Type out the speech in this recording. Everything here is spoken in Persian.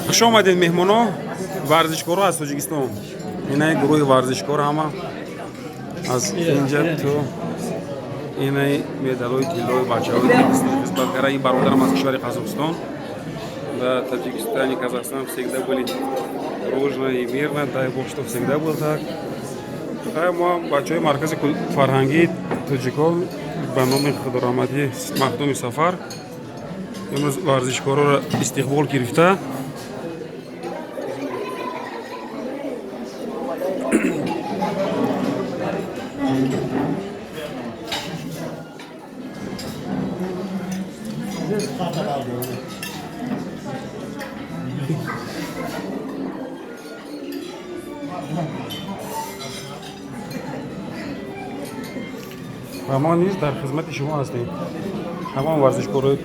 خوش آمدید مهمانا ورزشکارا از تاجیکستان. اینای گروه ورزشکار همه از اینجا تو اینای مدالای طلای بچه‌های خدمتگار این برادرم از کشور قزاقستان و تاجیکستان قزاقستان всегда были дружно и мирно, дай бог что всегда было так. ما بچه‌های مرکز فرهنگی تاجیکان به نام خدارحمدی مخدوم سفر امروز ورزشکارا را استقبال گرفته و ما نیز در خدمت شما هستیم. تمام ورزشکارای